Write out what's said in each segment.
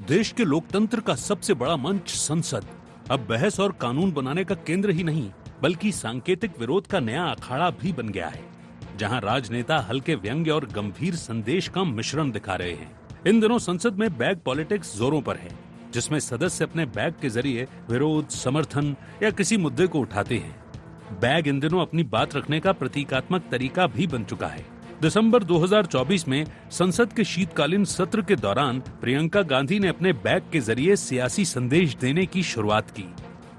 देश के लोकतंत्र का सबसे बड़ा मंच संसद अब बहस और कानून बनाने का केंद्र ही नहीं बल्कि सांकेतिक विरोध का नया अखाड़ा भी बन गया है, जहां राजनेता हल्के व्यंग्य और गंभीर संदेश का मिश्रण दिखा रहे हैं। इन दिनों संसद में बैग पॉलिटिक्स जोरों पर है, जिसमें सदस्य अपने बैग के जरिए विरोध, समर्थन या किसी मुद्दे को उठाते हैं। बैग इन दिनों अपनी बात रखने का प्रतीकात्मक तरीका भी बन चुका है। दिसंबर 2024 में संसद के शीतकालीन सत्र के दौरान प्रियंका गांधी ने अपने बैग के जरिए सियासी संदेश देने की शुरुआत की।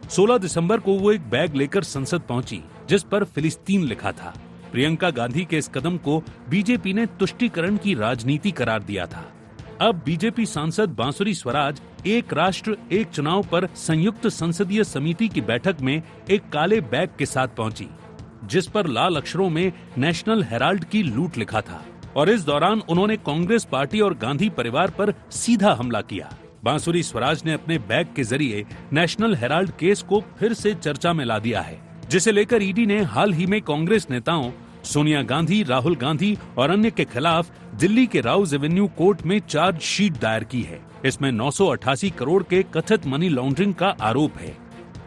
16 दिसंबर को वो एक बैग लेकर संसद पहुंची, जिस पर फिलिस्तीन लिखा था। प्रियंका गांधी के इस कदम को बीजेपी ने तुष्टीकरण की राजनीति करार दिया था। अब बीजेपी सांसद बांसुरी स्वराज एक राष्ट्र एक चुनाव पर संयुक्त संसदीय समिति की बैठक में एक काले बैग के साथ पहुंची, जिस पर लाल अक्षरों में नेशनल हेराल्ड की लूट लिखा था, और इस दौरान उन्होंने कांग्रेस पार्टी और गांधी परिवार पर सीधा हमला किया। बांसुरी स्वराज ने अपने बैग के जरिए नेशनल हेराल्ड केस को फिर से चर्चा में ला दिया है, जिसे लेकर ईडी ने हाल ही में कांग्रेस नेताओं सोनिया गांधी, राहुल गांधी और अन्य के खिलाफ दिल्ली के राउज एवेन्यू कोर्ट में चार्जशीट दायर की है। इसमें 988 करोड़ के कथित मनी लॉन्ड्रिंग का आरोप है।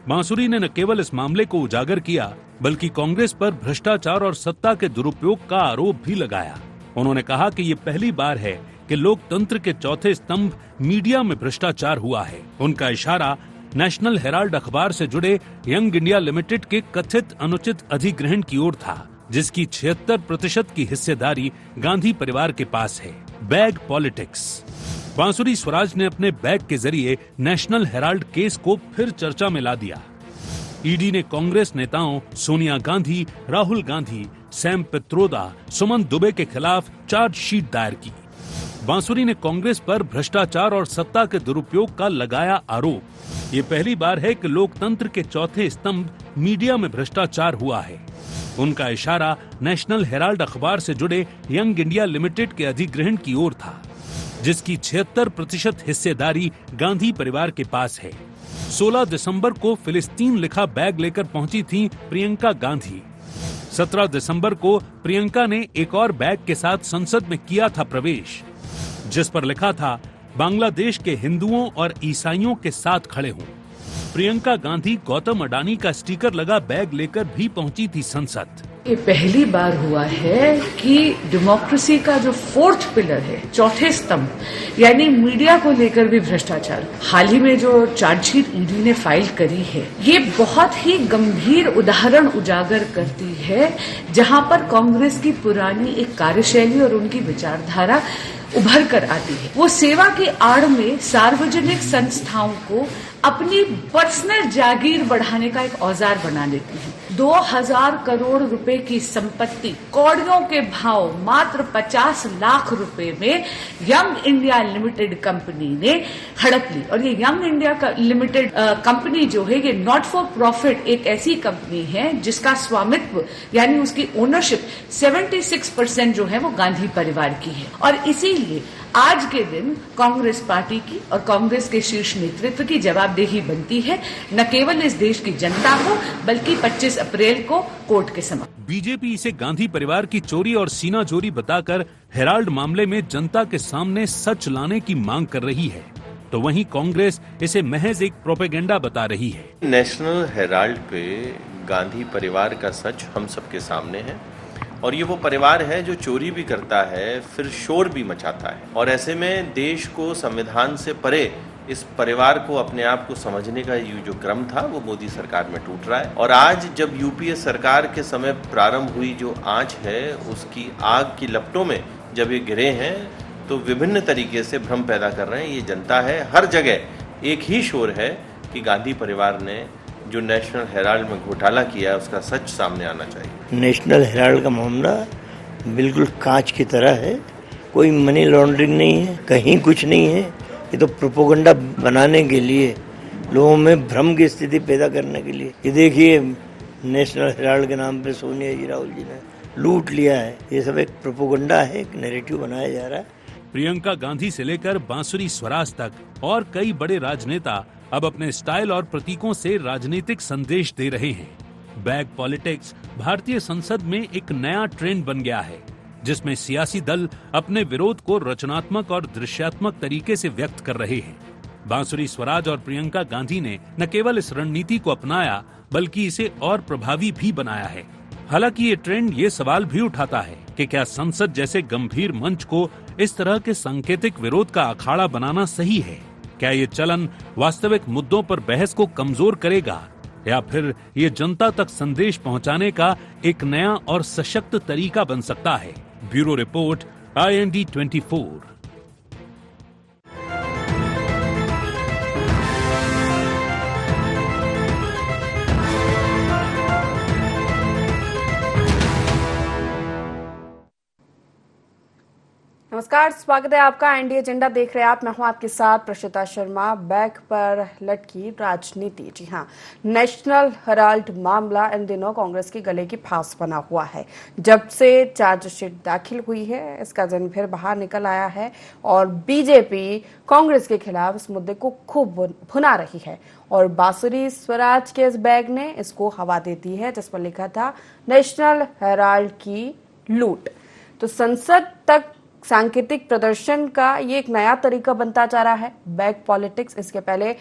बांसुरी ने न केवल इस मामले को उजागर किया बल्कि कांग्रेस पर भ्रष्टाचार और सत्ता के दुरुपयोग का आरोप भी लगाया। उन्होंने कहा कि ये पहली बार है कि लोकतंत्र के चौथे स्तंभ मीडिया में भ्रष्टाचार हुआ है। उनका इशारा नेशनल हेराल्ड अखबार से जुड़े यंग इंडिया लिमिटेड के कथित अनुचित अधिग्रहण की ओर था, जिसकी 76% की हिस्सेदारी गांधी परिवार के पास है। Bag politics. बांसुरी स्वराज ने अपने बैग के जरिए नेशनल हेराल्ड केस को फिर चर्चा में ला दिया। ईडी ने कांग्रेस नेताओं सोनिया गांधी, राहुल गांधी, सैम पित्रोदा, सुमन दुबे के खिलाफ चार्जशीट दायर की। बांसुरी ने कांग्रेस पर भ्रष्टाचार और सत्ता के दुरुपयोग का लगाया आरोप। ये पहली बार है कि लोकतंत्र के चौथे स्तंभ मीडिया में भ्रष्टाचार हुआ है। उनका इशारा नेशनल हेराल्ड अखबार से जुड़े यंग इंडिया लिमिटेड के अधिग्रहण की ओर था, जिसकी 76% हिस्सेदारी गांधी परिवार के पास है। 16 दिसंबर को फिलिस्तीन लिखा बैग लेकर पहुंची थीं प्रियंका गांधी। 17 दिसंबर को प्रियंका ने एक और बैग के साथ संसद में किया था प्रवेश, जिस पर लिखा था बांग्लादेश के हिंदुओं और ईसाइयों के साथ खड़े हूं। प्रियंका गांधी गौतम अडानी का स्टिकर लगा बैग लेकर भी पहुंची थी संसद। ये पहली बार हुआ है कि डेमोक्रेसी का जो फोर्थ पिलर है, चौथे स्तंभ, यानी मीडिया को लेकर भी भ्रष्टाचार, हाल ही में जो चार्जशीट ईडी ने फाइल करी है, ये बहुत ही गंभीर उदाहरण उजागर करती है, जहां पर कांग्रेस की पुरानी एक कार्यशैली और उनकी विचारधारा उभर कर आती है। वो सेवा की आड़ में सार्वजनिक संस्थाओं को अपनी पर्सनल जागीर बढ़ाने का एक औजार बना लेती है। 2000 करोड़ रुपए की संपत्ति कौड़ियों के भाव मात्र 50 लाख रुपए में यंग इंडिया लिमिटेड कंपनी ने हड़प ली। और ये यंग इंडिया लिमिटेड कंपनी जो है, ये नॉट फॉर प्रॉफिट एक ऐसी कंपनी है जिसका स्वामित्व यानी उसकी ओनरशिप 76% जो है वो गांधी परिवार की है। और इसीलिए आज के दिन कांग्रेस पार्टी की और कांग्रेस के शीर्ष नेतृत्व की जवाबदेही बनती है, न केवल इस देश की जनता को बल्कि 25 अप्रैल को कोर्ट के समक्ष। बीजेपी इसे गांधी परिवार की चोरी और सीना चोरी बताकर हेराल्ड मामले में जनता के सामने सच लाने की मांग कर रही है, तो वहीं कांग्रेस इसे महज एक प्रोपेगेंडा बता रही है। नेशनल हेराल्ड पे गांधी परिवार का सच हम सबके सामने है, और ये वो परिवार है जो चोरी भी करता है, फिर शोर भी मचाता है। और ऐसे में देश को संविधान से परे इस परिवार को अपने आप को समझने का ये जो क्रम था वो मोदी सरकार में टूट रहा है। और आज जब यूपीए सरकार के समय प्रारंभ हुई जो आंच है, उसकी आग की लपटों में जब ये गिरे हैं तो विभिन्न तरीके से भ्रम पैदा कर रहे हैं। ये जनता है, हर जगह एक ही शोर है कि गांधी परिवार ने जो नेशनल हेराल्ड में घोटाला किया उसका सच सामने आना चाहिए। नेशनल हेराल्ड का मामला बिल्कुल कांच की तरह है, कोई मनी लॉन्ड्रिंग नहीं है, कहीं कुछ नहीं है। ये तो प्रोपेगेंडा बनाने के लिए, लोगों में भ्रम की स्थिति पैदा करने के लिए। ये देखिए, नेशनल हेराल्ड के नाम पे सोनिया जी, राहुल जी ने लूट लिया है। ये सब एक प्रोपेगेंडा है, एक नैरेटिव बनाया जा रहा है। प्रियंका गांधी से लेकर बांसुरी स्वराज तक और कई बड़े राजनेता अब अपने स्टाइल और प्रतीकों से राजनीतिक संदेश दे रहे हैं। बैग पॉलिटिक्स भारतीय संसद में एक नया ट्रेंड बन गया है, जिसमें सियासी दल अपने विरोध को रचनात्मक और दृश्यात्मक तरीके से व्यक्त कर रहे हैं। बांसुरी स्वराज और प्रियंका गांधी ने न केवल इस रणनीति को अपनाया बल्कि इसे और प्रभावी भी बनाया है। हालांकि ये ट्रेंड ये सवाल भी उठाता है कि क्या संसद जैसे गंभीर मंच को इस तरह के सांकेतिक विरोध का अखाड़ा बनाना सही है? क्या ये चलन वास्तविक मुद्दों पर बहस को कमजोर करेगा या फिर ये जनता तक संदेश पहुंचाने का एक नया और सशक्त तरीका बन सकता है? Bureau report, IND 24। नमस्कार, स्वागत है आपका इंडिया एजेंडा देख रहे हैं आप। मैं हूं आपके साथ प्रशिता शर्मा। बैक पर लटकी राजनीति। जी हां, नेशनल हेराल्ड मामला इन दिनों कांग्रेस की गले की फांस बना हुआ है। जब से चार्जशीट दाखिल हुई है, इसका जन फिर बाहर निकल आया है और बीजेपी कांग्रेस के खिलाफ इस मुद्दे को खूब भुना रही है और बांसुरी स्वराज के इस बैग ने इसको हवा दे दी है, जिस पर लिखा था नेशनल हेराल्ड की लूट। तो संसद तक सांकेतिक प्रदर्शन का ये एक नया तरीका बनता जा रहा है, बैग पॉलिटिक्स। इसके पहले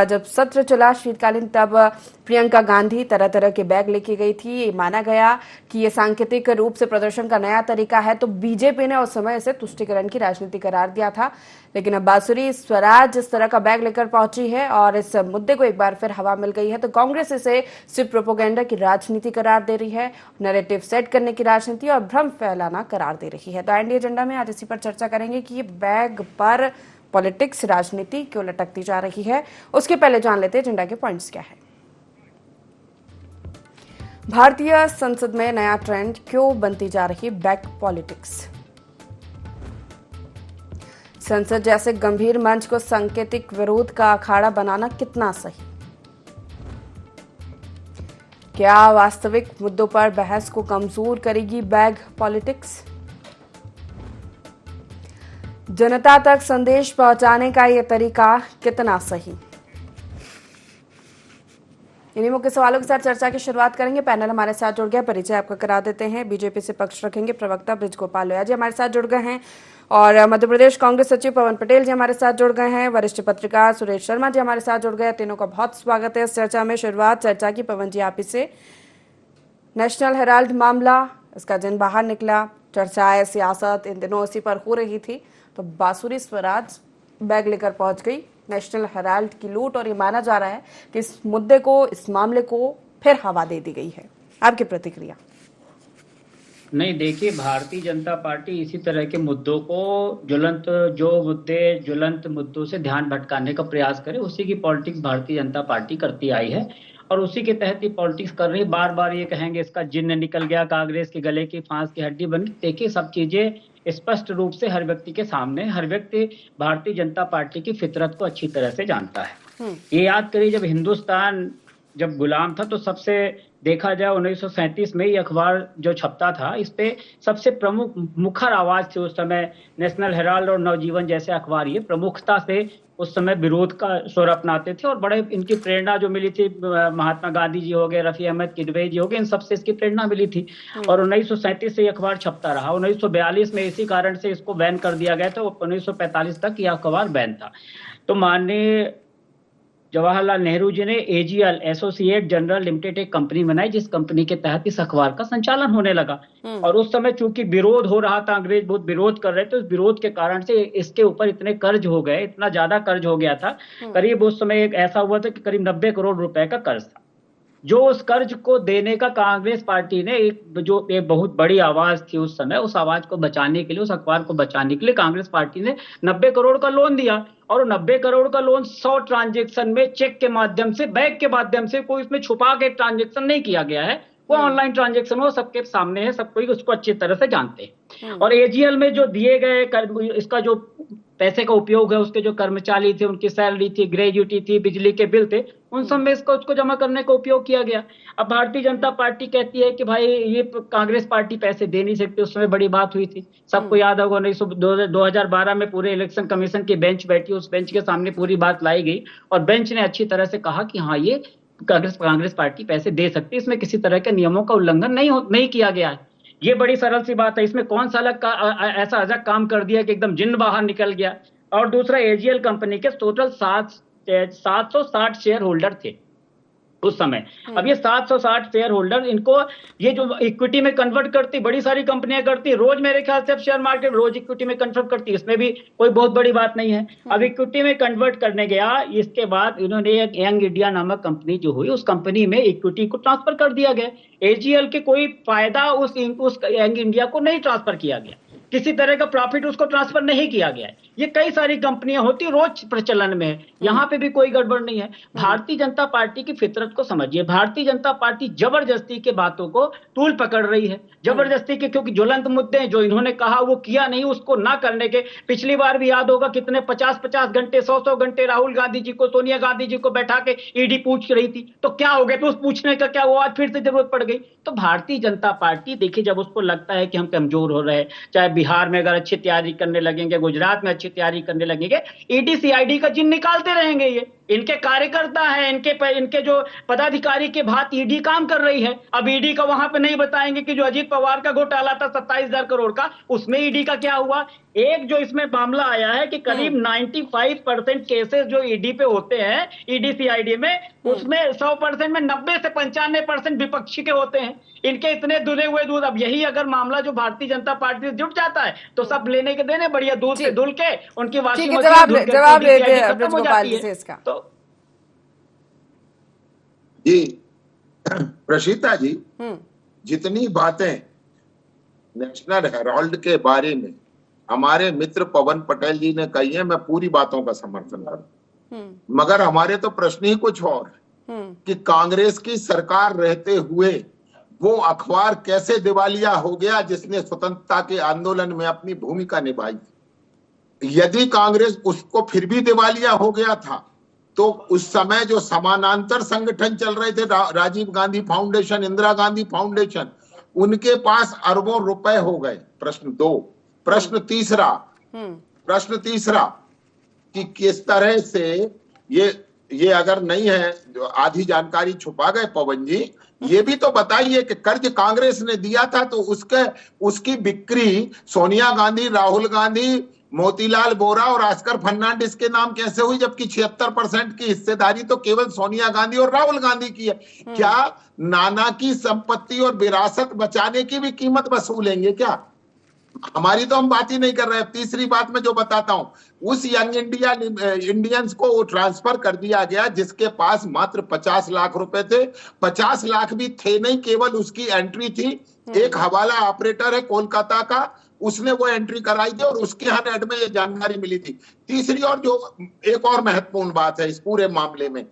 जब सत्र चला शीतकालीन, तब प्रियंका गांधी तरह तरह के बैग लेके गई थी। ये माना गया कि ये सांकेतिक रूप से प्रदर्शन का नया तरीका है, तो बीजेपी ने उस समय इसे तुष्टीकरण की राजनीति करार दिया था। लेकिन अब बांसुरी स्वराज इस तरह का बैग लेकर पहुंची है और इस मुद्दे को एक बार फिर हवा मिल गई है, तो कांग्रेस इसे सिर्फ प्रोपोगेंडा की राजनीति करार दे रही है, नैरेटिव सेट करने की राजनीति और भ्रम फैलाना करार दे रही है। तो इंडिया एजेंडा में आज इसी पर चर्चा करेंगे कि ये बैग पर पॉलिटिक्स राजनीति क्यों लटकती जा रही है। उसके पहले जान लेते हैं एजेंडा के पॉइंट्स क्या है। भारतीय संसद में नया ट्रेंड क्यों बनती जा रही बैग पॉलिटिक्स। संसद जैसे गंभीर मंच को सांकेतिक विरोध का अखाड़ा बनाना कितना सही? क्या वास्तविक मुद्दों पर बहस को कमजोर करेगी बैग पॉलिटिक्स? जनता तक संदेश पहुंचाने का यह तरीका कितना सही? इन्हीं मुख्य सवालों के साथ चर्चा की शुरुआत करेंगे। पैनल हमारे साथ जुड़ गया, परिचय आपका करा देते हैं। बीजेपी से पक्ष रखेंगे प्रवक्ता बृजगोपाल लोहिया जी हमारे साथ जुड़ गए हैं और मध्य प्रदेश कांग्रेस सचिव पवन पटेल जी हमारे साथ जुड़ गए हैं। वरिष्ठ पत्रकार सुरेश शर्मा जी हमारे साथ जुड़ गए। तीनों का बहुत स्वागत है इस चर्चा में। शुरुआत चर्चा की पवन जी आप ही से। नेशनल हेराल्ड मामला, इसका दिन बाहर निकला, चर्चाएं सियासत इन दिनों इसी पर हो रही थी, तो बांसुरी स्वराज बैग लेकर पहुंच गई नेशनल हेराल्ड की लूट और ये माना जा रहा है कि इस मुद्दे को, इस मामले को फिर हवा दे दी गई है। आपकी प्रतिक्रिया? नहीं, देखिए, भारतीय जनता पार्टी इसी तरह के मुद्दों को ज्वलंत मुद्दों से ध्यान भटकाने का प्रयास करे, उसी की पॉलिटिक्स भारतीय जनता पार्टी करती आई है और उसी के तहत ही पॉलिटिक्स कर रही है। बार बार ये कहेंगे इसका जिन्न निकल गया, कांग्रेस के गले की फांस की हड्डी बन गई। देखिए, सब चीजें स्पष्ट रूप से हर व्यक्ति के सामने, हर व्यक्ति भारतीय जनता पार्टी की फितरत को अच्छी तरह से जानता है। ये याद करिए, जब हिंदुस्तान जब गुलाम था तो सबसे देखा जाए 1937 में ये अखबार जो छपता था, इस पे सबसे प्रमुख मुखर आवाज थी उस समय नेशनल हेराल्ड और नवजीवन जैसे अखबार ये प्रमुखता से उस समय विरोध का स्वर अपनाते थे और बड़े इनकी प्रेरणा जो मिली थी, महात्मा गांधी जी हो गए, रफी अहमद किदवई जी हो गए, इन सबसे इसकी प्रेरणा मिली थी और 1937 से ये अखबार छपता रहा। 1942 में इसी कारण से इसको बैन कर दिया गया था, 1945 तक यह अखबार बैन था। तो माननीय जवाहरलाल नेहरू जी ने AGL एसोसिएट जनरल लिमिटेड एक कंपनी बनाई, जिस कंपनी के तहत इस अखबार का संचालन होने लगा और उस समय चूंकि विरोध हो रहा था, अंग्रेज बहुत विरोध कर रहे थे, उस विरोध के कारण से इसके ऊपर इतने कर्ज हो गए, इतना ज्यादा कर्ज हो गया था, करीब उस समय एक ऐसा हुआ था कि करीब 90 करोड़ रुपए का कर्ज था, जो उस कर्ज को देने का कांग्रेस पार्टी ने एक बहुत बड़ी आवाज थी उस समय, उस आवाज को बचाने के लिए, उस अखबार को बचाने के लिए कांग्रेस पार्टी ने 90 करोड़ का लोन दिया और 90 करोड़ का लोन 100 ट्रांजैक्शन में चेक के माध्यम से, बैंक के माध्यम से, कोई इसमें छुपा के ट्रांजैक्शन नहीं किया गया है, वो ऑनलाइन ट्रांजैक्शन हो, सबके सामने है, सब कोई उसको अच्छी तरह से जानते हैं। और AGL में जो दिए गए इसका जो पैसे का उपयोग है, उसके जो कर्मचारी थे, उनकी सैलरी थी, ग्रेजुटी थी, बिजली के बिल थे, उन सब में उसको जमा करने का उपयोग किया गया। अब भारतीय जनता पार्टी कहती है कि भाई ये कांग्रेस पार्टी पैसे दे नहीं सकती, उस समय बड़ी बात हुई थी, सबको याद होगा 2012 में पूरे इलेक्शन कमीशन की बेंच बैठी, उस बेंच के सामने पूरी बात लाई गई और बेंच ने अच्छी तरह से कहा कि हाँ, ये कांग्रेस पार्टी पैसे दे सकती है, इसमें किसी तरह के नियमों का उल्लंघन नहीं किया गया है। ये बड़ी सरल सी बात है, इसमें कौन सा ऐसा अजब काम कर दिया कि एकदम जिन्न बाहर निकल गया और दूसरा एजीएल कंपनी के टोटल 760 शेयर होल्डर थे उस समय। अब ये 760 शेयर होल्डर, इनको ये जो इक्विटी में कन्वर्ट करती, बड़ी सारी कंपनियां करती, रोज मेरे ख्याल से अब शेयर मार्केट रोज इक्विटी में कन्वर्ट करती, इसमें भी कोई बहुत बड़ी बात नहीं है। अब इक्विटी में कन्वर्ट करने गया, इसके बाद इन्होंने एक यंग इंडिया नामक कंपनी जो हुई, उस कंपनी में इक्विटी को ट्रांसफर कर दिया गया। एजीएल के कोई फायदा उस यंग इंडिया को नहीं ट्रांसफर किया गया, किसी तरह का प्रॉफिट उसको ट्रांसफर नहीं किया गया है। ये कई सारी कंपनियां होती, रोज प्रचलन में है, यहां पे भी कोई गड़बड़ नहीं है। भारतीय जनता पार्टी की फितरत को समझिए, भारतीय जनता पार्टी जबरदस्ती के बातों को तूल पकड़ रही है, जबरदस्ती के, क्योंकि ज्वलंत मुद्दे हैं, जो इन्होंने कहा वो किया नहीं, उसको ना करने के, पिछली बार भी याद होगा कितने 50-50 घंटे 100-100 घंटे राहुल गांधी जी को, सोनिया गांधी जी को बैठा के ईडी पूछ रही थी, तो क्या हो गया, तो उस पूछने का क्या हुआ, आज फिर से जरूरत पड़ गई। तो भारतीय जनता पार्टी देखिए, जब उसको लगता है कि हम कमजोर हो रहे हैं, चाहे बिहार में अगर अच्छी तैयारी करने लगेंगे, गुजरात में अच्छी तैयारी करने लगेंगे, ईडी सीआईडी का जिन निकालते रहेंगे। ये इनके कार्यकर्ता है, इनके जो पदाधिकारी के भात ईडी काम कर रही है। अब ईडी का वहां पे नहीं बताएंगे कि जो अजीत पवार का घोटाला था 27,000 करोड़ का, उसमें ईडी का क्या हुआ। एक जो इसमें मामला आया है कि करीब 95% केसेस जो ईडी पे होते हैं, ईडी सीआईडी में, उसमें 100% में 90 से 95% विपक्षी के होते हैं। इनके इतने धुले हुए दूध, अब यही अगर मामला जो भारतीय जनता पार्टी से जुट जाता है तो सब लेने के देने, बढ़िया दूध से धुल के उनकी वाशिंग मशीन जवाब लेंगे ब्रजगोपाल जी से इसका। तो जी प्रशीता जी, जितनी बातें नेशनल हेराल्ड के बारे में हमारे मित्र पवन पटेल जी ने कही है, मैं पूरी बातों का समर्थन करता, मगर हमारे तो प्रश्न ही कुछ और है कि कांग्रेस की सरकार रहते हुए वो अखबार कैसे दिवालिया हो गया जिसने स्वतंत्रता के आंदोलन में अपनी भूमिका निभाई। यदि कांग्रेस उसको फिर भी दिवालिया हो गया था तो उस समय जो समानांतर संगठन चल रहे थे, राजीव गांधी फाउंडेशन, इंदिरा गांधी फाउंडेशन, उनके पास अरबों रुपए हो गए। प्रश्न 2। प्रश्न तीसरा कि किस तरह से ये अगर नहीं है, आधी जानकारी छुपा गए पवन जी, ये भी तो बताइए कि कर्ज कांग्रेस ने दिया था तो उसकी बिक्री सोनिया गांधी, राहुल गांधी, मोतीलाल बोरा और ऑस्कर फर्नांडिस के नाम कैसे हुई, जबकि 76% की हिस्सेदारी तो केवल सोनिया गांधी और राहुल गांधी की है। क्या नाना की संपत्ति और विरासत बचाने की भी कीमत वसूलेंगे क्या? हमारी तो हम बात ही नहीं कर रहे। तीसरी बात मैं जो बताता हूं, उस यंग इंडियंस को वो ट्रांसफर कर दिया गया जिसके पास मात्र 50 लाख रुपए थे। 50 लाख भी थे नहीं, केवल उसकी एंट्री थी। एक हवाला ऑपरेटर है कोलकाता का, उसने वो एंट्री कराई थी और उसके यहाँ नेट में ये जानकारी मिली थी। तीसरी और जो एक और महत्वपूर्ण बात है इस पूरे मामले में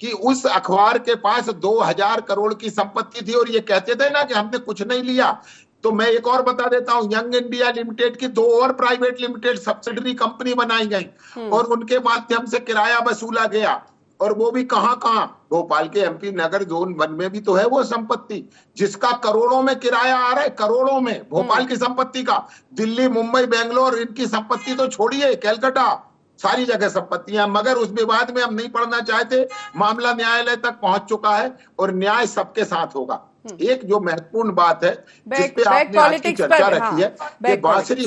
कि उस अखबार के पास 2000 करोड़ की संपत्ति थी और ये कहते थे ना कि हमने कुछ नहीं लिया। तो मैं एक और बता देता हूं, यंग इंडिया लिमिटेड की 2 और प्राइवेट लिमिटेड सब्सिडरी कंपनी बनाई गई और उनके माध्यम से किराया वसूला गया। और वो भी कहां, भोपाल के एमपी नगर जोन 1 में भी तो है वो संपत्ति जिसका करोड़ों में किराया आ रहा है, करोड़ों में भोपाल की संपत्ति का। दिल्ली, मुंबई, बेंगलोर, इनकी संपत्ति तो छोड़िए, कैलकाटा, सारी जगह संपत्तियां। मगर उस विवाद में हम नहीं पढ़ना चाहते, मामला न्यायालय तक पहुंच चुका है और न्याय सबके साथ होगा। एक जो महत्वपूर्ण बात है जिसपे आपने आज की चर्चा रखी है कि बांसुरी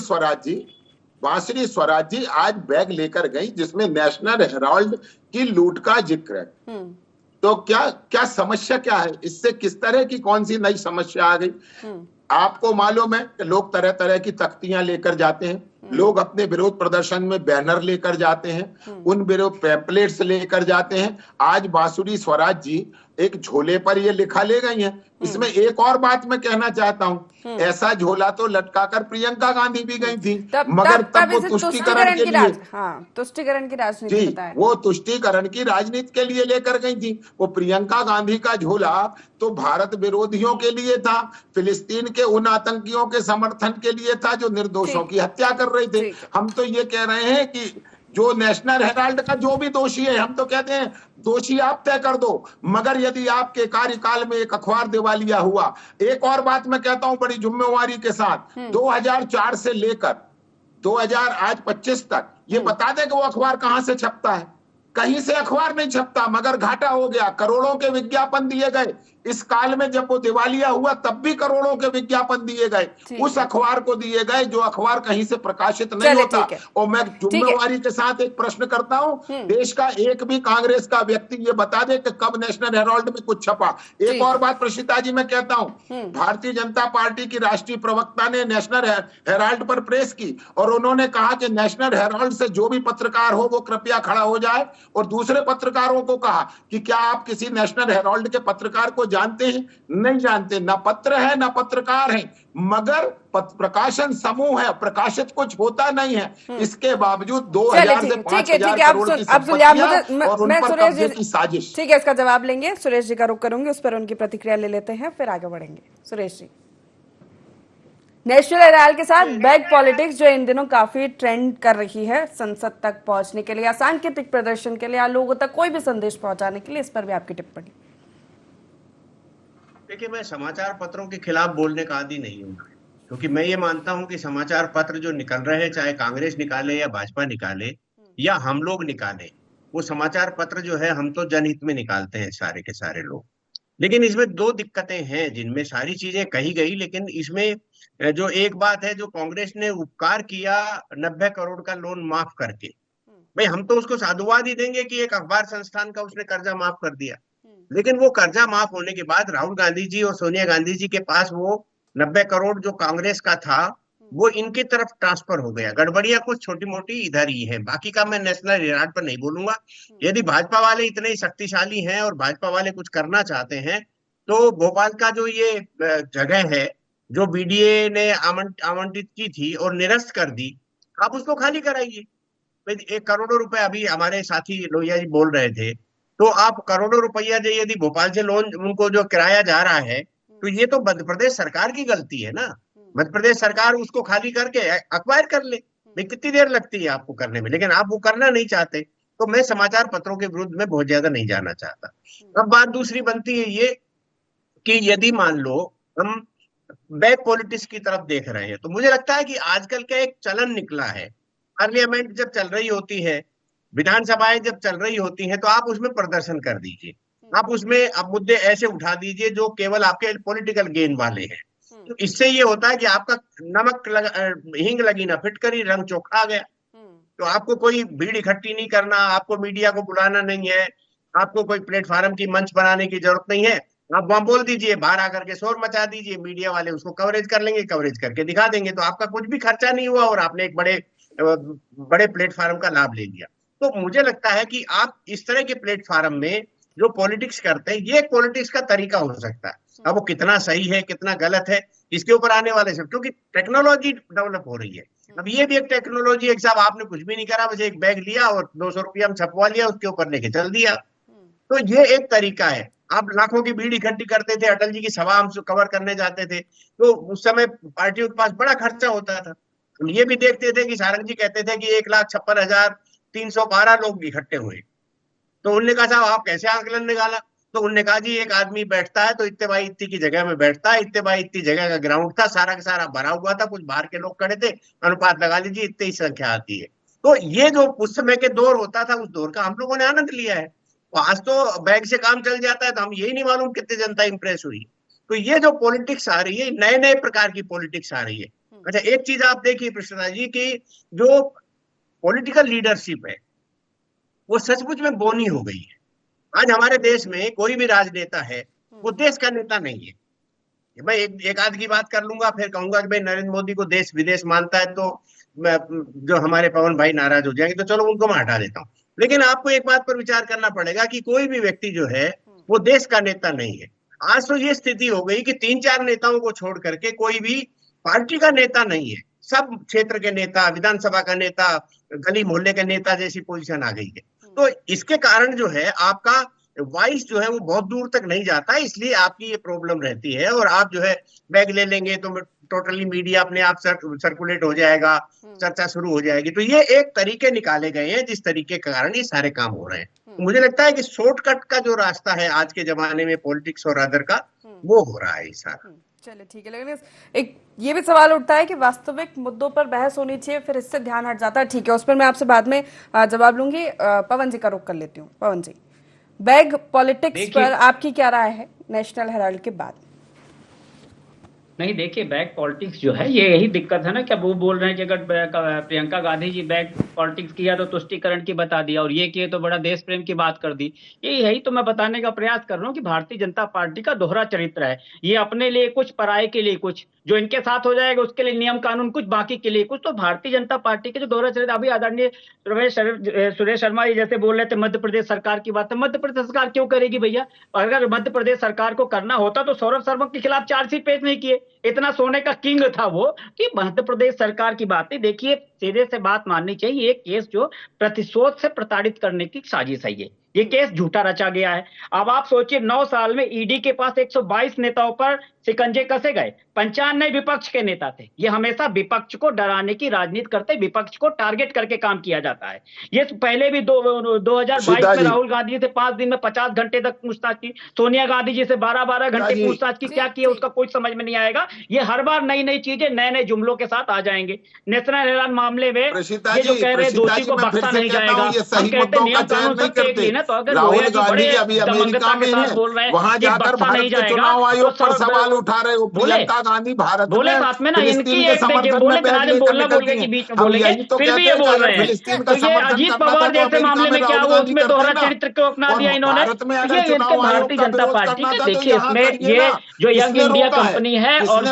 स्वराज जी आज बैग लेकर गई जिसमें नेशनल हेराल्ड की लूट का जिक्र है। तो क्या समस्या क्या है इससे, किस तरह की कौन सी नई समस्या आ गई? आपको मालूम है कि लोग तरह तरह की तख्तियां लेकर जाते हैं, लोग अपने विरोध प्रदर्शन में बैनर लेकर जाते हैं, उन विरोध पैम्पलेट्स लेकर जाते हैं। आज बांसुरी स्वराज जी एक झोले पर ये लिखा ले गई हैं। इसमें एक और बात मैं कहना चाहता हूं, ऐसा झोला तो लटकाकर प्रियंका गांधी भी गई थी, मगर तब वो तुष्टीकरण के लिए, तुष्टीकरण की राजनीति बताएं। वो तुष्टीकरण की राजनीति के लिए लेकर गई थी। वो प्रियंका गांधी का झोला तो भारत विरोधियों के लिए था, फिलिस्तीन के उन आतंकियों के समर्थन के लिए था जो निर्दोषों की हत्या कर रहे थे। हम तो ये कह रहे हैं कि जो नेशनल हेराल्ड का जो भी दोषी है, हम तो कहते हैं दोषी आप तय कर दो, मगर यदि आपके कार्यकाल में एक अखबार दिवालिया हुआ। एक और बात मैं कहता हूं बड़ी जिम्मेवारी के साथ, 2004 से लेकर 2025 तक ये बता दें कि वो अखबार कहां से छपता है। कहीं से अखबार नहीं छपता, मगर घाटा हो गया, करोड़ों के विज्ञापन दिए गए, इस काल में जब वो दिवालिया हुआ तब भी करोड़ों के विज्ञापन दिए गए, उस अखबार को दिए गए जो अखबार कहीं से प्रकाशित नहीं होता। और मैं जिम्मेवारी के साथ एक प्रश्न करता हूं, देश का एक भी कांग्रेस का व्यक्ति ये बता दे कि कब नेशनल हेराल्ड में कुछ छपा। एक और बात प्रशिता जी मैं कहता हूं, भारतीय जनता पार्टी की राष्ट्रीय प्रवक्ता ने नेशनल हेराल्ड पर प्रेस की और उन्होंने कहा कि नेशनल हेराल्ड से जो भी पत्रकार हो वो कृपया खड़ा हो जाए, और दूसरे पत्रकारों को कहा कि क्या आप किसी नेशनल हेराल्ड के पत्रकार को जानते हैं? नहीं जानते, ना पत्र है ना पत्रकार है, मगर प्रकाशन समूह है, प्रकाशित कुछ होता नहीं है। इसके बावजूद 2000 से 5000 करोड़ की संपत्तियां और उन पर कब्जे की साजिश। ठीक है, इसका जवाब लेंगे। सुरेश जी का रुख करूंगी, उस पर उनकी प्रतिक्रिया ले लेते हैं, फिर आगे बढ़ेंगे। सुरेश जी, नेशनल हेराल्ड के साथ बैग पॉलिटिक्स जो इन दिनों काफी ट्रेंड कर रही है, संसद तक पहुंचने के लिए या सांकेतिक प्रदर्शन के लिए या लोगों तक कोई भी संदेश पहुंचाने के लिए, इस पर भी आपकी टिप्पणी। देखिए, मैं समाचार पत्रों के खिलाफ बोलने का आदी नहीं हूँ, क्योंकि मैं ये मानता हूँ कि समाचार पत्र जो निकल रहे हैं, चाहे कांग्रेस निकाले या भाजपा निकाले या हम लोग निकाले, वो समाचार पत्र जो है हम तो जनहित में निकालते हैं सारे के सारे लोग। लेकिन इसमें दो दिक्कतें हैं, जिनमें सारी चीजें कही गई, लेकिन इसमें जो एक बात है, जो कांग्रेस ने उपकार किया 90 करोड़ का लोन माफ करके, भाई हम तो उसको साधुवाद ही देंगे कि एक अखबार संस्थान का उसने कर्जा माफ कर दिया। लेकिन वो कर्जा माफ होने के बाद राहुल गांधी जी और सोनिया गांधी जी के पास वो 90 करोड़ जो कांग्रेस का था वो इनकी तरफ ट्रांसफर हो गया। गड़बड़ियां कुछ छोटी मोटी इधर ही है, बाकी का मैं नेशनल हेराल्ड पर नहीं बोलूंगा। यदि भाजपा वाले इतने ही शक्तिशाली हैं और भाजपा वाले कुछ करना चाहते हैं, तो भोपाल का जो ये जगह है जो बीडीए ने आवंटित की थी और निरस्त कर दी, आप उसको खाली कराइए। 1 करोड़ रुपए अभी हमारे साथी लोहिया जी बोल रहे थे, तो आप करोड़ों रुपया जो यदि भोपाल से लोन उनको जो किराया जा रहा है, तो ये तो मध्य प्रदेश सरकार की गलती है ना। मध्य प्रदेश सरकार उसको खाली करके एक्वायर कर ले, भाई कितनी देर लगती है आपको करने में, लेकिन आप वो करना नहीं चाहते। तो मैं समाचार पत्रों के विरुद्ध में बहुत ज्यादा नहीं जाना चाहता। अब बात दूसरी बनती है ये कि यदि मान लो हम बैक पॉलिटिक्स की तरफ देख रहे हैं, तो मुझे लगता है कि आजकल का एक चलन निकला है, पार्लियामेंट जब चल रही होती है, विधानसभाएं जब चल रही होती हैं, तो आप उसमें प्रदर्शन कर दीजिए, आप उसमें अब मुद्दे ऐसे उठा दीजिए जो केवल आपके पॉलिटिकल गेन वाले हैं। तो इससे ये होता है कि आपका हींग लगी ना फिटकरी, रंग चोखा आ गया। तो आपको कोई भीड़ इकट्ठी नहीं करना, आपको मीडिया को बुलाना नहीं है, आपको कोई प्लेटफॉर्म की मंच बनाने की जरूरत नहीं है। आप वहां बोल दीजिए, बाहर आकर के शोर मचा दीजिए, मीडिया वाले उसको कवरेज कर लेंगे, कवरेज करके दिखा देंगे, तो आपका कुछ भी खर्चा नहीं हुआ और आपने एक बड़े प्लेटफॉर्म का लाभ ले लिया। तो मुझे लगता है कि आप इस तरह के प्लेटफॉर्म में जो पॉलिटिक्स करते हैं, ये एक पॉलिटिक्स का तरीका हो सकता है। अब वो कितना सही है कितना गलत है, इसके ऊपर आने वाले सब, क्योंकि टेक्नोलॉजी डेवलप हो रही है। अब ये भी एक टेक्नोलॉजी है, साहब आपने कुछ भी नहीं करा, बस एक बैग लिया और 200 रुपया हम छपवा लिया, उसके ऊपर लेके चल दिया। तो ये एक तरीका है। आप लाखों की भीड़ इकट्ठी करते थे, अटल जी की सभा हम कवर करने जाते थे, तो उस समय पार्टियों के पास बड़ा खर्चा होता था। हम ये भी देखते थे कि सारंग जी कहते थे कि 1,56,312 लोग इकट्ठे हुए, तो उन्होंने कहा साहब आप कैसे आंकलन निकाला? तो उन्होंने कहा जी एक आदमी बैठता है तो इतने बाई इतनी की जगह में बैठता है, इतने बाई इतनी जगह का ग्राउंड था, सारा का सारा भरा हुआ था, कुछ बाहर के लोग खड़े थे, अनुपात लगा लीजिए इतनी ही संख्या आती है। तो ये जो उस समय के दौर होता था, उस दौर का हम लोगों ने आनंद लिया है। आज तो बैग से काम चल जाता है, तो हम यही नहीं मालूम कितनी जनता इंप्रेस हुई। तो ये जो पॉलिटिक्स आ रही है, नए नए प्रकार की पॉलिटिक्स आ रही है। अच्छा, एक चीज आप देखिए प्रसन्ना जी की जो पॉलिटिकल लीडरशिप है वो सचमुच में बोनी हो गई है। आज हमारे देश में कोई भी राजनेता है वो देश का नेता नहीं है। मैं एक आध की बात कर लूंगा, फिर कहूंगा कि भाई नरेंद्र मोदी को देश विदेश मानता है, तो जो हमारे पवन भाई नाराज हो जाएंगे, तो चलो उनको मैं हटा देता हूँ। लेकिन आपको एक बात पर विचार करना पड़ेगा कि कोई भी व्यक्ति जो है वो देश का नेता नहीं है। आज तो ये स्थिति हो गई कि 3-4 नेताओं को छोड़ करके कोई भी पार्टी का नेता नहीं है। सब क्षेत्र के नेता, विधानसभा का नेता, गली मोहल्ले के नेता जैसी पोजीशन आ गई है। तो इसके कारण जो है आपका वॉइस जो है वो बहुत दूर तक नहीं जाता है, इसलिए आपकी ये प्रॉब्लम रहती है। और आप जो है बैग ले लेंगे तो टोटली मीडिया अपने आप सर्कुलेट हो जाएगा, चर्चा शुरू हो जाएगी। तो ये एक तरीके निकाले गए हैं जिस तरीके के कारण ये सारे काम हो रहे हैं। मुझे लगता है कि शॉर्टकट का जो रास्ता है आज के जमाने में पॉलिटिक्स और अदर का, वो हो रहा है सारा। चलिए ठीक है, लेकिन एक ये भी सवाल उठता है कि वास्तविक मुद्दों पर बहस होनी चाहिए, फिर इससे ध्यान हट जाता है। ठीक है, उस पर मैं आपसे बाद में जवाब लूंगी। पवन जी का रुख कर लेती हूँ। पवन जी, बैग पॉलिटिक्स देखिए- पर आपकी क्या राय है नेशनल हेराल्ड के बाद? नहीं, देखिए, बैक पॉलिटिक्स जो है ये यही दिक्कत है ना कि अब वो बोल रहे हैं कि अगर प्रियंका गांधी जी बैक पॉलिटिक्स किया तो तुष्टीकरण की बता दिया, और ये किए तो बड़ा देश प्रेम की बात कर दी। यही तो मैं बताने का प्रयास कर रहा हूँ कि भारतीय जनता पार्टी का दोहरा चरित्र है। ये अपने लिए कुछ, पराये के लिए कुछ, जो इनके साथ हो जाएगा उसके लिए नियम कानून कुछ, बाकी के लिए कुछ। तो भारतीय जनता पार्टी के जो दोहरा चरित्र, अभी आदरणीय सुरेश शर्मा जी जैसे बोल रहे थे मध्य प्रदेश सरकार की बात है। मध्य प्रदेश सरकार क्यों करेगी भैया? अगर मध्य प्रदेश सरकार को करना होता तो सौरभ शर्मा के खिलाफ चार्जशीट पेश नहीं किए। इतना सोने का किंग था वो कि मध्य प्रदेश सरकार की बात नहीं। देखिए, सीधे से बात माननी चाहिए, ये केस जो प्रतिशोध से प्रताड़ित करने की साजिश है, ये केस झूठा रचा गया है। अब आप सोचिए, 9 साल में ईडी के पास 122 नेताओं पर शिकंजे कसे गए, 95 विपक्ष के नेता थे। ये हमेशा विपक्ष को डराने की राजनीति करते, विपक्ष को टारगेट करके काम किया जाता है। ये पहले भी 2022 में राहुल गांधी जी से 5 दिन में 50 घंटे तक पूछताछ की, सोनिया गांधी जी से 12-12 घंटे पूछताछ की। क्या किया उसका कुछ समझ में नहीं आएगा। ये हर बार नई नई चीजें नए जुमलों के साथ आ जाएंगे। नेशनल हेराल्ड मामले में ये जो कह रहे हैं दोषी को बख्शा नहीं जाएगा, हम कहते हैं नियम कानून सब देख ली ना। तो अगर राहुल गांधी अभी अमेरिका में है, वहां जाकर भारत के चुनाव आयोग पर सवाल उठा रहे हो। प्रियंका गांधी भारत बोले साथ में ना, फिलिस्तीन के समर्थन में बैग लेकर निकलती हैं। बीच में बोलेंगे, फिर भी ये बोल रहे हैं। तो ये अजीत पवार जैसे मामले में क्या हुआ, उसमें दोहरा चरित्र क्यों अपना दिया इन्होंने? ये इनके भारतीय जनता पार्टी के, देखिए इसमें ये जो यंग इंडिया कंपनी है और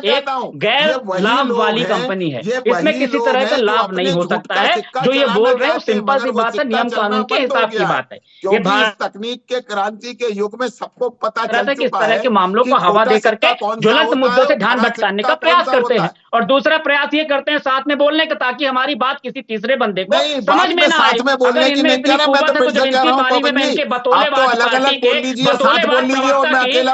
ये एक गैर लाभ वाली कंपनी है, इसमें किसी तरह का लाभ नहीं हो सकता है। जो ये बोल रहे हैं सिंपल सी बात है, नियम कानून के हिसाब की बात है। ये भारत तकनीक के क्रांति के युग में सबको पता चल चुका है किस तरह के मामलों को हवा दे करके ज्वलंत मुद्दों से ध्यान भटकाने का प्रयास करते हैं, और दूसरा प्रयास ये करते हैं साथ में बोलने का, ताकि हमारी बात किसी तीसरे बंदे को समझ में ना आए। अगर इनमें इतनी कुव्वत है तो जब इनकी बारी में इनके बतौलेबाज पार्टी के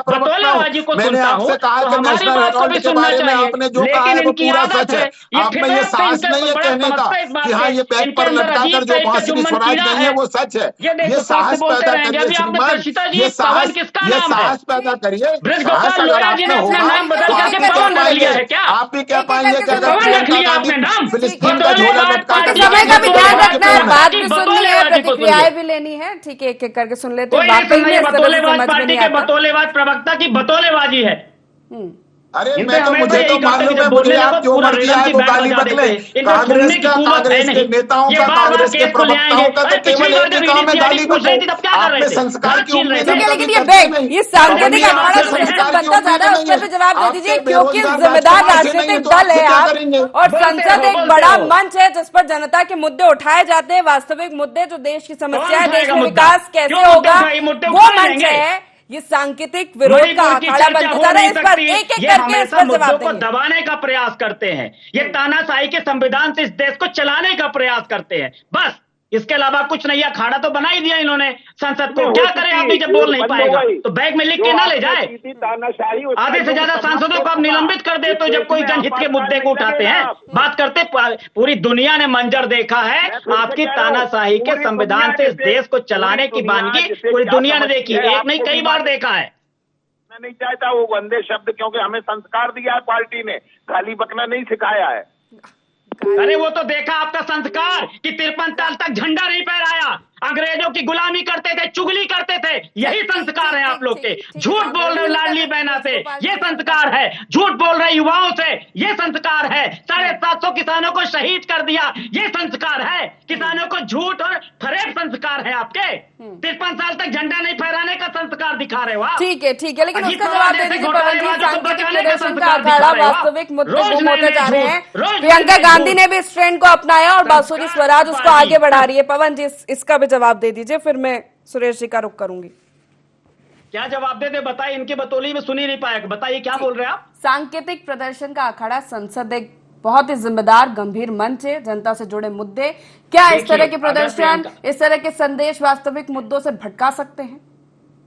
बतौलेबाजी को सुनता हूँ तो हमारी बात को भी सुनना चाहिए। लेकिन इनकी आदत है, ये फितरत से इनका बड़ा समझता है इस बात से, इनके अंदर अजीब टाइप का जुम्मन कीड़ा है। वो सच है, ये देखो साहस बोलते रहेंगे। अभी आपने दर्शिता जी, पवन किसका नाम है? पैदा करिए। ब्रजगोपाल लोया जी ने अपना नाम बदल करके पवन रख लिया है क्या? आप भी कह पाएंगे कि अगर पवन रख लिया आपने नाम? फिलिस्तीन का झोला लटका कर समय का भी ध्यान रखना है, बात भी सुननी है, प्रतिक्रियाएं भी लेनी है। ठीक है, एक एक करके सुन लेते हैं। बतौलेबाज पार्टी के बतौलेबाज प्रवक्ता की बतौलेबाजी है। अरे मुझे तो मालूम है, मुझे आप जो मर्जी आए वो गाली बदले। कांग्रेस का, कांग्रेस के नेताओं का, कांग्रेस के प्रवक्ताओं का तो केवल एक ही काम है, गाली बदले। आपने संस्कार की उम्मीद है, लेकिन ये सांकेतिक अखाड़ा बनता जा रहा है, उस पर भी जवाब दे दीजिए, क्योंकि जिम्मेदार राजनीतिक दल है आप, और संसद एक बड़ा मंच है जिस पर जनता के मुद्दे उठाए जाते हैं, वास्तविक मुद्दे जो देश की समस्या है, देश में विकास कैसे होगा, वो मंच है। ये सांकेतिक विरोध का अखाड़ा बनता जा रहा है। इस पर एक एक करके इस पर जवाब देंगे। दबाने का प्रयास करते हैं, ये तानाशाही के संविधान से इस देश को चलाने का प्रयास करते हैं, बस इसके अलावा कुछ नहीं। अखाड़ा तो बना ही दिया इन्होंने संसद को, क्या करें अभी जब बोल नहीं पाएगा तो बैग में लिख के ना ले जाए। आधे से ज्यादा सांसदों को आप निलंबित कर दे तो जब कोई जनहित के मुद्दे को उठाते हैं बात करते। पूरी दुनिया ने मंजर देखा है आपकी तानाशाही के संविधान से इस देश को चलाने की वानगी पूरी दुनिया ने देखी, एक नहीं कई बार देखा है। मैं नहीं चाहता वो गंदे शब्द, क्योंकि हमें संस्कार दिया है पार्टी ने, गाली बकना नहीं सिखाया है। अरे वो तो देखा आपका संस्कार कि 53 साल तक झंडा नहीं फहराया, अंग्रेजों की गुलामी करते थे, चुगली करते थे, यही संस्कार है आप लोग के। झूठ बोल रहे लाडली बहना से, ये संस्कार है। झूठ बोल रहे युवाओं से, ये संस्कार है। 750 किसानों को शहीद कर दिया, ये संस्कार है। किसानों को झूठ और फरेब संस्कार है आपके। 53 साल तक झंडा नहीं फहराने का संस्कार दिखा रहे हो आप। ठीक है, लेकिन उसका जवाब दे दीजिए पवन जी। सांकेतिक प्रदर्शन का अखाड़ा वास्तविक मुद्दे गुम होते जा रहे हैं। प्रियंका गांधी ने भी इस ट्रेंड को अपनाया और बांसुरी स्वराज उसको आगे बढ़ा रही है। पवन जी इसका भी जवाब दे दीजिए, फिर मैं सुरेश जी का रुख करूंगी। क्या जवाब दे बताइए, इनकी बतौली में सुन ही नहीं पाया, बताइए क्या बोल रहे हैं आप? सांकेतिक प्रदर्शन का अखाड़ा संसद एक बहुत ही जिम्मेदार गंभीर मंच है, जनता से जुड़े मुद्दे, क्या इस तरह के प्रदर्शन, इस तरह के संदेश वास्तविक मुद्दों से भटका सकते हैं?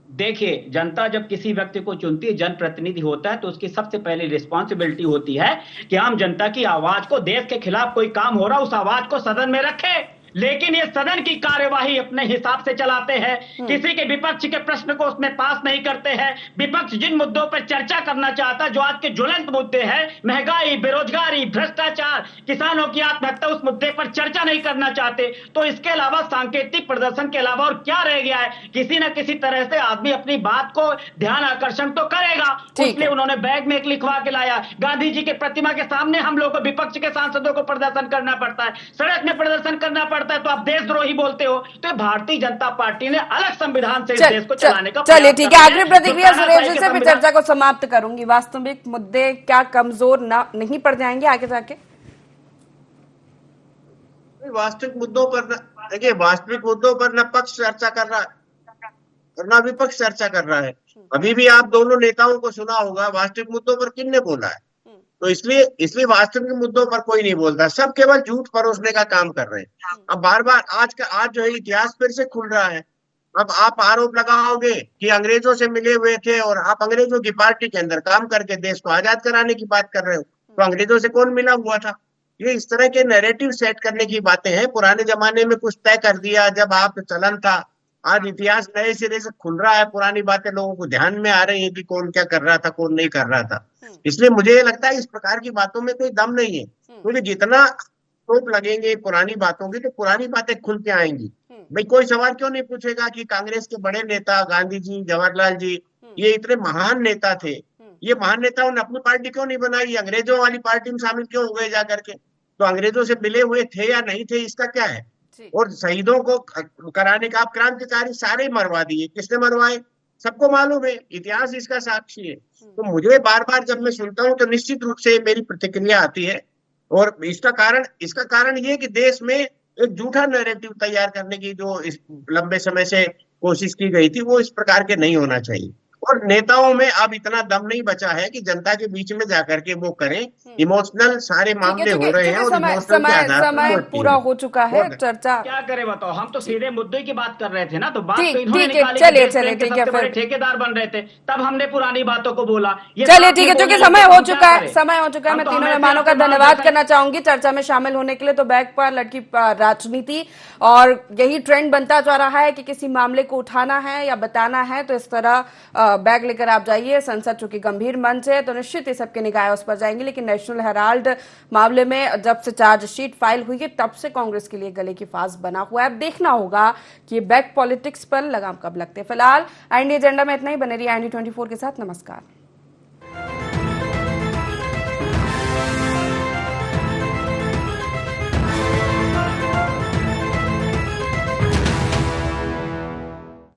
देखिए, जनता जब किसी व्यक्ति को चुनती है, जनप्रतिनिधि होता है, तो उसकी सबसे पहली रिस्पॉन्सिबिलिटी होती है कि आम जनता की आवाज को, देश के खिलाफ कोई काम हो रहा उस आवाज को सदन में रखे। लेकिन ये सदन की कार्यवाही अपने हिसाब से चलाते हैं, किसी के विपक्ष के प्रश्न को उसमें पास नहीं करते हैं। विपक्ष जिन मुद्दों पर चर्चा करना चाहता है, जो आज के ज्वलंत मुद्दे हैं, महंगाई, बेरोजगारी, भ्रष्टाचार, किसानों की आत्महत्या, उस मुद्दे पर चर्चा नहीं करना चाहते। तो इसके अलावा सांकेतिक प्रदर्शन के अलावा और क्या रह गया है? किसी न किसी तरह से आदमी अपनी बात को ध्यान आकर्षण तो करेगा, इसलिए उन्होंने बैग में एक लिखवा के लाया। गांधी जी के प्रतिमा के सामने हम लोग को, विपक्ष के सांसदों को प्रदर्शन करना पड़ता है, सड़क में प्रदर्शन करना पड़ता है, तो आप देशद्रोही बोलते हो। तो भारतीय जनता पार्टी ने अलग संविधान से इस देश को चलाने का, चलिए ठीक है, आखिरी प्रतिक्रिया सुरेश जी से फिर चर्चा को समाप्त करूंगी। वास्तविक मुद्दे क्या कमजोर नहीं पड़ जाएंगे आगे जाके? वास्तविक मुद्दों पर देखिए, वास्तविक मुद्दों पर न पक्ष चर्चा कर रहा है और न विपक्ष चर्चा कर रहा है। अभी भी आप दोनों नेताओं को सुना होगा, वास्तविक मुद्दों पर किसने बोला है? तो इसलिए वास्तविक मुद्दों पर कोई नहीं बोलता, सब केवल झूठ परोसने का काम कर रहे हैं। अब बार बार आज जो है इतिहास फिर से खुल रहा है। अब आप आरोप लगाओगे कि अंग्रेजों से मिले हुए थे और आप अंग्रेजों की पार्टी के अंदर काम करके देश को आजाद कराने की बात कर रहे हो, तो अंग्रेजों से कौन मिला हुआ था? ये इस तरह के नैरेटिव सेट करने की बातें हैं। पुराने जमाने में कुछ तय कर दिया जब आप चलन था, आज इतिहास नए सिरे से खुल रहा है, पुरानी बातें लोगों को ध्यान में आ रही है कि कौन क्या कर रहा था, कौन नहीं कर रहा था। इसलिए मुझे लगता है इस प्रकार की बातों में कोई दम नहीं है, क्योंकि जितना टोप लगेंगे पुरानी बातों की, तो पुरानी बातें खुल के आएंगी। भाई कोई सवाल क्यों नहीं पूछेगा कि कांग्रेस के बड़े नेता गांधी जी, जवाहरलाल जी, ये इतने महान नेता थे, ये महान नेताओं ने अपनी पार्टी क्यों नहीं बनाई, अंग्रेजों वाली पार्टी में शामिल क्यों हो गए जा करके? तो अंग्रेजों से मिले हुए थे या नहीं थे, इसका क्या है? और शहीदों को कराने का, आप क्रांतिकारी सारे मरवा दिए, किसने मरवाए? सबको मालूम है, इतिहास इसका साक्षी है। तो मुझे बार बार जब मैं सुनता हूं तो निश्चित रूप से मेरी प्रतिक्रिया आती है, और इसका कारण ये कि देश में एक झूठा नैरेटिव तैयार करने की जो इस लंबे समय से कोशिश की गई थी, वो इस प्रकार के नहीं होना चाहिए। और नेताओं में अब इतना दम नहीं बचा है कि जनता के बीच में जाकर के वो करें। इमोशनल सारे मामले हो रहे हैं और इमोशनल के आधार पर समय पूरा हो चुका है। चर्चा क्या करे बताओ, हम तो सीधे मुद्दे की बात कर रहे थे ना, तो बात तो ठीक है, चलिए ठीक है, फिर ठेकेदार बन रहे थे, तब हमने पुरानी बातों को बोला। चलिए ठीक है, क्योंकि समय हो चुका है। मैं तीनों मेहमानों का धन्यवाद करना चाहूंगी चर्चा में शामिल होने के लिए। तो बैग पर लटकी राजनीति, और यही ट्रेंड बनता जा रहा है कि किसी मामले को उठाना है या बताना है तो इस तरह बैग लेकर आप जाइए। संसद चूंकि गंभीर मंच है तो निश्चित ही सबकी निगाहें उस पर जाएंगी, लेकिन नेशनल हेराल्ड मामले में जब से चार्जशीट फाइल हुई है तब से कांग्रेस के लिए गले की फांस बना हुआ है। अब देखना होगा कि ये बैग पॉलिटिक्स पर लगाम कब लगते हैं। फिलहाल IND एजेंडा में इतना ही। बने रहिए IND 24 के साथ। नमस्कार।